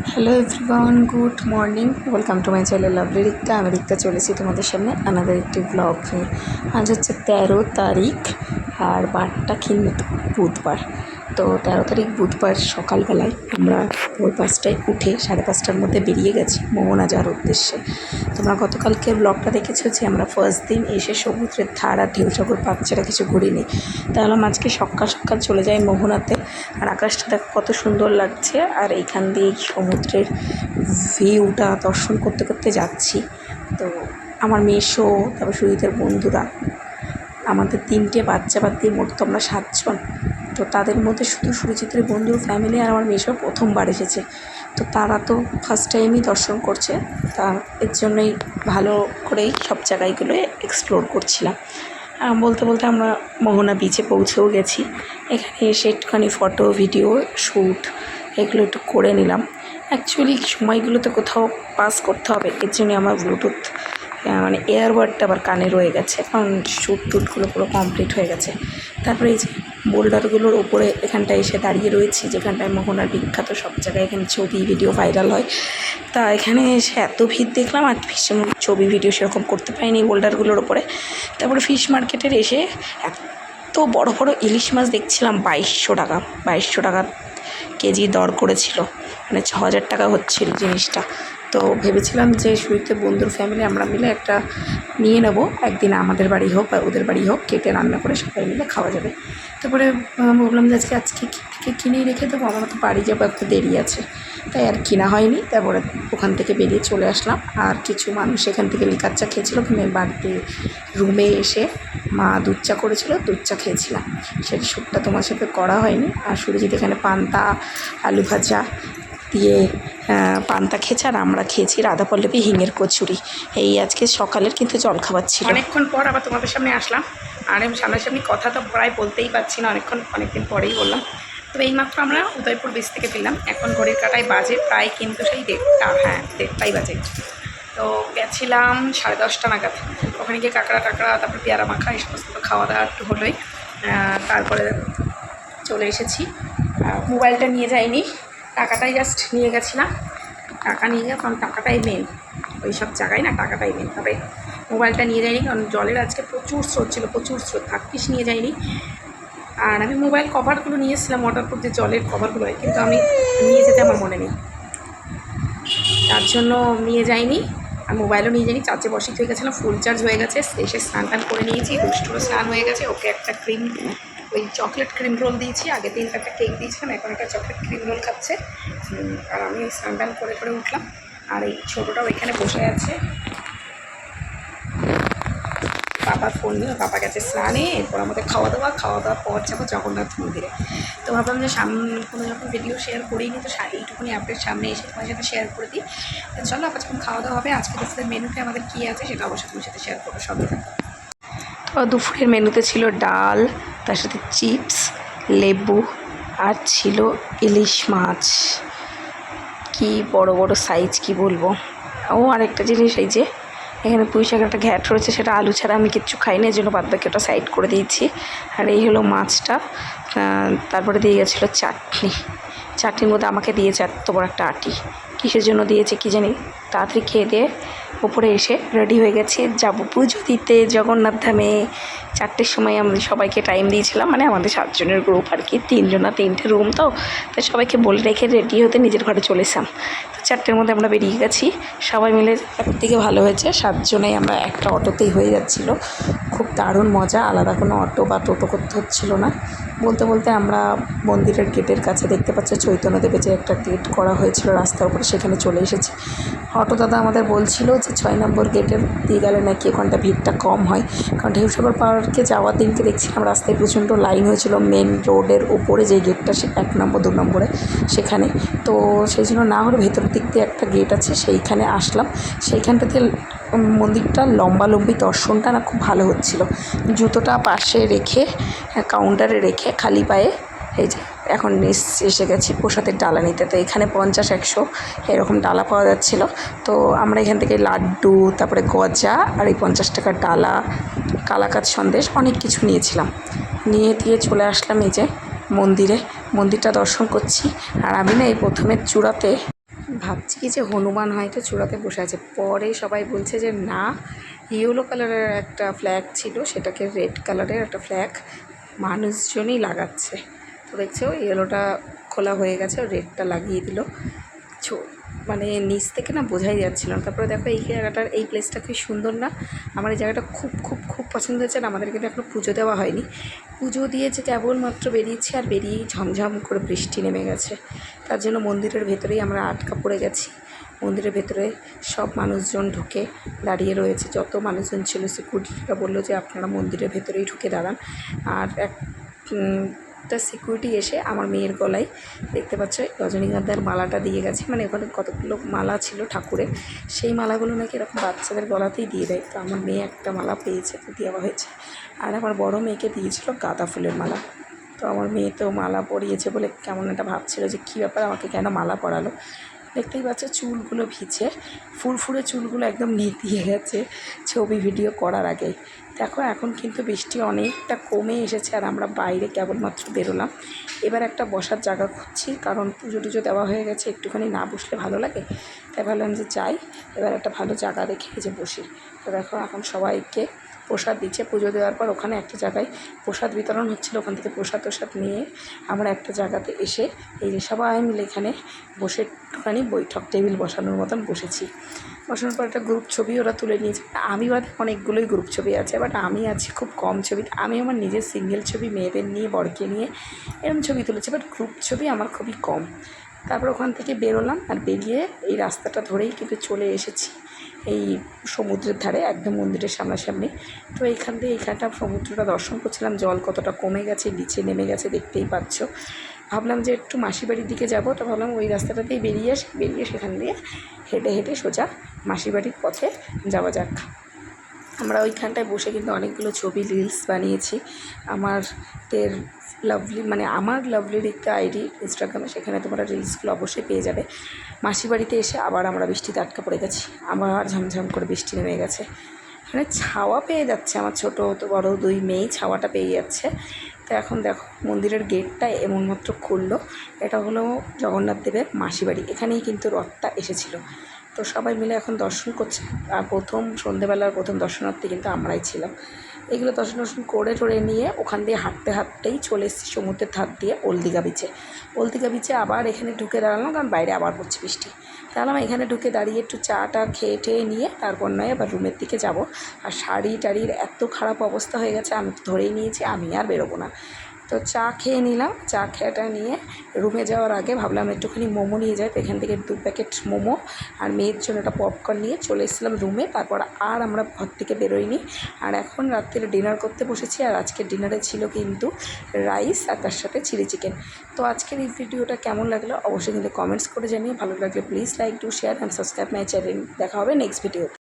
Hello everyone, good morning, welcome to my channel lovely Rikta. আমি রিক্তা চলেছি তোমাদের সামনে আনাদার একটি ব্লগ নিয়ে। আজ হচ্ছে 13 তারিখ আর বারটা কিন্তু বুধবার। তো 13 তারিখ বুধবার সকালবেলায় আমরা ভোর 5টায় উঠে 5:30টার মধ্যে বেরিয়ে গেছি মোহনা যাওয়ার উদ্দেশ্যে। তোমরা গতকালকে ব্লগটা দেখেছো যে আমরা ফার্স্ট দিন এসে সমুদ্রের ধার আর ঢেউসাগর পাচ্ছেটা কিছু ঘুরিনি, তাহলে আজকে সকাল সকাল চলে যাই মোহনাতে। আর আকাশটা দেখো কত সুন্দর লাগছে, আর এইখান দিয়ে সমুদ্রের ভিউটা দর্শন করতে করতে যাচ্ছি। তো আমার মেসো, তারপর সুজিতের বন্ধুরা, আমাদের 3টে বাচ্চা বাদ দিয়ে মোট তো আমরা 7 জন। তো তাদের মধ্যে শুধু সুরজিতের বন্ধুর ফ্যামিলি আর আমার মেসো প্রথমবার এসেছে। তো তারা তো ফার্স্ট টাইমই দর্শন করছে, তা এর জন্যই ভালো করেই সব জায়গাগুলো এক্সপ্লোর করছিলাম। বলতে বলতে আমরা মোহনা বিচে পৌঁছেও গেছি। এখানে এসে একটুখানি ফটো ভিডিও শ্যুট এগুলো একটু করে নিলাম। অ্যাকচুয়ালি সময়গুলোতে কোথাও পাস করতে হবে, এর জন্য আমার ব্লুটুথ মানে এয়ারবাডটা আবার কানে রয়ে গেছে, কারণ শ্যুট টুটগুলো পুরো কমপ্লিট হয়ে গেছে। তারপরে এই যে বোল্ডারগুলোর ওপরে এখানটায় এসে দাঁড়িয়ে রয়েছি, যেখানটায় মোহনার বিখ্যাত সব জায়গায় এখানে ছবি ভিডিও ভাইরাল হয়। তা এখানে এসে এত ভিড় দেখলাম, আর ছবি ভিডিও সেরকম করতে পারিনি বোল্ডারগুলোর ওপরে। তারপরে ফিশ মার্কেটের এসে এত বড় বড় ইলিশ মাছ দেখছিলাম 2200 টাকা কেজি দর করেছিল, মানে 6000 টাকা হচ্ছিল জিনিসটা। তো ভেবেছিলাম যে সুইতে বন্ধুর ফ্যামিলি আমরা মিলে একটা নিয়ে নেব, একদিন আমাদের বাড়ি হোক বা ওদের বাড়ি হোক, কেটে রান্না করে সবাই মিলে খাওয়া যাবে। তারপরে ভাবলাম যে আজকে কিনেই রেখে দেবো, আমার তো বাড়ি যাবো, একটু দেরি আছে, তাই আর কিনা হয়নি। তারপরে ওখান থেকে বেরিয়ে চলে আসলাম। আর কিছু মানুষ এখান থেকে লিকার চা খেয়েছিলো, ওখানে বাড়িতে রুমে এসে মা দুধ চা করেছিল, দুধ চা খেয়েছিলাম। সেটা শ্যুটটা তোমার সাথে করা হয়নি। আর সুরজিৎ এখানে পান্তা আলু ভাজা দিয়ে পান্তা খেয়েছে, আর আমরা খেয়েছি রাধাপল্লবী হিঙের কচুরি। এই আজকে সকালের কিন্তু জলখাবার ছিল। অনেকক্ষণ পর আবার তোমাদের সামনে আসলাম, আর সামনাসামনি কথা তো প্রায় বলতেই পারছি না, অনেকদিন পরেই বললাম। তবে এইমাত্র আমরা উদয়পুর বিচ থেকে ফিরলাম। এখন ঘড়ির কাঁটায় বাজে প্রায় কিন্তু সেই 1:30 বাজে। তো গেছিলাম 10:30 নাগাদ। ওখানে গিয়ে কাঁকড়া তারপর পেয়ারা মাখা এই সমস্ত খাওয়া দাওয়া একটু হলোই। তারপরে চলে এসেছি। মোবাইলটা নিয়ে যাইনি, টাকাটাই জাস্ট নিয়ে গেছিলাম। টাকা নিয়ে গেলাম, কারণ টাকাটাই মেন, ওই সব জায়গায় না টাকাটাই মেন। তবে মোবাইলটা নিয়ে যাইনি, কারণ জলের আজকে প্রচুর স্রোত ছিল, প্রচুর স্রোত, ভাগ্যিস নিয়ে যাইনি। আর আমি মোবাইল কভারগুলো নিয়েছিলাম, ওয়াটারপ্রুফ যে জলের কভারগুলো হয়, কিন্তু আমি নিয়ে যেতে আমার মনে নেই, তার জন্য নিয়ে যাইনি। আর মোবাইলও নিয়ে যাইনি, চার্জে বসিয়ে হয়ে গেছিলাম, ফুল চার্জ হয়ে গেছে। এসে স্নান টান করে নিয়েছি, দুষ্টুরও স্নান হয়ে গেছে। ওকে একটা ওই চকলেট ক্রিম রোল দিয়েছি, আগে 3টা কেক দিয়েছিলাম, এখন একটা চকলেট ক্রিম রোল খাচ্ছে। আর আমি স্নান টান করে উঠলাম। আর এই ছোটোটাও এখানে বসে আছে, বাবার ফোন নিয়ে, বাবা গেছে স্নানে। এরপর আমাদের খাওয়া দাওয়ার পর যাবো জগন্নাথ মন্দিরে। তো ভাবলাম যে কোনো যখন ভিডিও শেয়ার করিনি, তো এইটুকুনি আপডেট সামনে এসে তোমার সাথে শেয়ার করে দিই। তো চলো আবার যখন খাওয়া দাওয়া হবে, আজকে দুপুরের মেনুতে আমাদের কী আছে সেটা অবশ্যই তোমার সাথে শেয়ার করবো সবই। তো দুপুরের মেনুতে ছিল ডাল, তার সাথে চিপস, লেবু, আর ছিল ইলিশ মাছ, কি বড় বড় সাইজ, কি বলবো। ও আরেকটা জিনিস, এই যে এখানে পুঁই শাকের একটা ঘ্যাট রয়েছে, সেটা আলু ছাড়া আমি কিচ্ছু খাই না, এই জন্য বাদ বাকি ওটা সাইড করে দিয়েছি। আর এই হলো মাছটা। তারপরে দিয়ে গেছিলো চাটনির মধ্যে আমাকে দিয়েছে এত বড় একটা আটি, কিসের জন্য দিয়েছে কি জানি। তাড়াতাড়ি খেয়ে দিয়ে ওপরে এসে রেডি হয়ে গেছে, যাবো পুজো দিতে জগন্নাথ ধামে। 4টের সময় আমি সবাইকে টাইম দিয়েছিলাম, মানে আমাদের 7 জনের গ্রুপ আর কি, 3 জন 3টে রুম, তো তাই সবাইকে বলে রেখে রেডি হতে নিজের ঘরে চলে এসলাম। তো 4টের মধ্যে আমরা বেরিয়ে গেছি সবাই মিলে। একদিকে ভালো হয়েছে, 7 জনেই আমরা একটা অটোতেই হয়ে যাচ্ছিলো, খুব দারুণ মজা, আলাদা কোনো অটো বা টোটো করতে হচ্ছিলো না। বলতে বলতে আমরা মন্দিরের গেটের কাছে, দেখতে পাচ্ছি চৈতন্যদেবের যে একটা গেট করা হয়েছিল রাস্তার উপরে, সেখানে চলে এসেছি। অটো দাদা আমাদের বলছিল যে 6 নম্বর গেটের দিয়ে গেলে নাকি ওখানটা ভিড়টা কম হয়, কারণ ঢেউসাগর পার্কে যাওয়ার দিনকে দেখছিলাম রাস্তায় প্রচণ্ড লাইন হয়েছিল মেন রোডের ওপরে যে গেটটা, সে 1 নম্বর 2 নম্বরে সেখানে। তো সেই জন্য না হলে ভেতর দিক দিয়ে একটা গেট আছে, সেইখানে আসলাম। সেইখানটাতে মন্দিরটা লম্বালম্বি দর্শনটা না খুব ভালো হচ্ছিল। জুতোটা পাশে রেখে, কাউন্টারে রেখে খালি পায়ে এই যে এখন এসে গেছি প্রসাদের ডালা নিতে। তো এখানে 50-100 এরকম ডালা পাওয়া যাচ্ছিলো। তো আমরা এখান থেকে লাড্ডু, তারপরে গজা আর এই 50 টাকার ডালা কালাকাঁদ সন্দেশ অনেক কিছু নিয়েছিলাম। নিয়ে দিয়ে চলে আসলাম এই যে মন্দিরে। মন্দিরটা দর্শন করছি। আর আমি না এই প্রথমের চূড়াতে ভাবছি কি যে হনুমান হয়তো চূড়াতে বসে আছে, পরে সবাই বলছে যে না, ইয়েলো কালারের একটা ফ্ল্যাগ ছিল, সেটাকে রেড কালারের একটা ফ্ল্যাগ মানুষজনই লাগাচ্ছে। তো দেখছো ইয়েলোটা খোলা হয়ে গেছে, রেডটা লাগিয়ে দিল। মানে নিচ থেকে না বোঝাই যাচ্ছিল না। তারপরে দেখো এই জায়গাটার এই প্লেসটা খুব সুন্দর না? আমার এই জায়গাটা খুব খুব খুব পছন্দ হয়েছে। আর আমাদের কিন্তু এখনও পুজো দেওয়া হয়নি। পুজো দিয়েছে কেবলমাত্র বেরিয়েছি, আর বেরিয়েই ঝমঝম করে বৃষ্টি নেমে গেছে। তার জন্য মন্দিরের ভেতরেই আমরা আটকা পড়ে গেছি। মন্দিরের ভেতরে সব মানুষজন ঢুকে দাঁড়িয়ে রয়েছে। যত মানুষজন ছিল সিকিউরিটিরা বললো যে আপনারা মন্দিরের ভেতরেই ঢুকে দাঁড়ান। আর একটা সিকিউরিটি এসে আমার মেয়ের গলায় দেখতে পাচ্ছ রজনীগন্ধার মালাটা দিয়ে গেছে। মানে ওখানে কতগুলো মালা ছিল ঠাকুরের, সেই মালাগুলো নাকি এরকম বাচ্চাদের গলাতেই দিয়ে দেয়। তো আমার মেয়ে একটা মালা পেয়েছে, তো দেওয়া হয়েছে। আর আমার বড় মেয়েকে দিয়েছিল গাঁদা ফুলের মালা। তো আমার মেয়ে তো মালা পরিয়েছে বলে কেমন একটা ভাবছিল যে কী ব্যাপার, আমাকে কেন মালা পরালো। দেখতেই পাচ্ছ চুলগুলো ভিজে, ফুরফুরে চুলগুলো একদম নেতিয়ে গেছে ছবি ভিডিও করার আগেই। দেখো এখন কিন্তু বৃষ্টি অনেকটা কমে এসেছে, আর আমরা বাইরে কেবলমাত্র বেরোলাম। এবার একটা বসার জায়গা খুঁজছি, কারণ পুজো টুজো দেওয়া হয়ে গেছে, একটুখানি না বসলে ভালো লাগে। তাই ভাবলাম যে যাই, এবার একটা ভালো জায়গা দেখে যে বসি। তো দেখো এখন সবাইকে প্রসাদ দিচ্ছে। পুজো দেওয়ার পর ওখানে একটা জায়গায় প্রসাদ বিতরণ হচ্ছিলো, ওখান থেকে প্রসাদ নিয়ে আমরা একটা জায়গাতে এসে এই যে সবাই মিলে এখানে বসে একটুখানি বৈঠক টেবিল বসানোর মতন বসেছি। বসানোর পর একটা গ্রুপ ছবি ওরা তুলে নিয়েছে। আমি বাদে অনেকগুলোই গ্রুপ ছবি আছে, বাট আমি আছি খুব কম ছবিতে। আমি আমার নিজের সিঙ্গেল ছবি, মেয়েদের নিয়ে, বরকে নিয়ে এরকম ছবি তুলেছি, বাট গ্রুপ ছবি আমার খুবই কম। তারপর ওখান থেকে বেরোলাম, আর বেরিয়ে এই রাস্তাটা ধরেই কিন্তু চলে এসেছি এই সমুদ্রের ধারে, একদম মন্দিরের সামনাসামনি। তো এইখানটা সমুদ্রটা দর্শন করছিলাম। জল কতটা কমে গেছে, নিচে নেমে গেছে দেখতেই পাচ্ছ। ভাবলাম যে একটু মাসিবাড়ির দিকে যাব, তো ভাবলাম ওই রাস্তাটাতেই বেরিয়ে সেখান দিয়ে হেঁটে হেঁটে সোজা মাসিবাড়ির পথে যাওয়া যাক। আমরা ওইখানটায় বসে কিন্তু অনেকগুলো ছবি রিলস বানিয়েছি। আমার লাভলির একটা আইডি ইনস্টাগ্রামে, সেখানে তোমরা রিলসগুলো অবশ্যই পেয়ে যাবে। মাসিবাড়িতে এসে আবার আমরা বৃষ্টিতে আটকা পড়ে গেছি, আবার ঝমঝম করে বৃষ্টি নেমে গেছে। এখানে ছাওয়া পেয়ে যাচ্ছে, আমার ছোটো তো বড়ো দুই মেয়েই ছাওয়াটা পেয়ে যাচ্ছে। তো এখন দেখো মন্দিরের গেটটা এমনমাত্র খুললো। এটা হলো জগন্নাথ দেবের মাসিবাড়ি, এখানেই কিন্তু রথটা এসেছিলো। তো সবাই মিলে এখন দর্শন করছে। আর সন্ধেবেলার প্রথম দর্শনার্থী কিন্তু আমরাই ছিলাম। এগুলো দর্শন করে টরে নিয়ে ওখান দিয়ে হাঁটতেই চলে এসেছি সমুদ্রের ধার দিয়ে ওলদিঘা বিচে। আবার এখানে ঢুকে দাঁড়ালাম, কারণ বাইরে আবার পড়ছে বৃষ্টি। তাহলে এখানে ঢুকে দাঁড়িয়ে একটু চাটা খেয়ে নিয়ে তারপর নয় আবার রুমের দিকে যাব। আর শাড়ির এত খারাপ অবস্থা হয়ে গেছে, আমি তো ধরেই নিয়েছি আমি আর বেরোবো না। তো চা খেয়ে নিলাম। চা খেয়েটা নিয়ে রুমে যাওয়ার আগে ভাবলাম একটুখানি মোমো নিয়ে যাই। তো এখান থেকে 2 প্যাকেট মোমো আর মেয়ের জন্য একটা পপকর্ন নিয়ে চলে এসেছিলাম রুমে। তারপর আর আমরা ঘর থেকে বেরোইনি। আর এখন রাত্রে ডিনার করতে বসেছি। আর আজকের ডিনারে ছিল কিন্তু রাইস আর তার সাথে চিলি চিকেন। তো আজকের এই ভিডিওটা কেমন লাগলো অবশ্যই কিন্তু কমেন্টস করে জানিয়ে। ভালো লাগলে please like, do, share and subscribe my channel. দেখা হবে নেক্সট ভিডিও।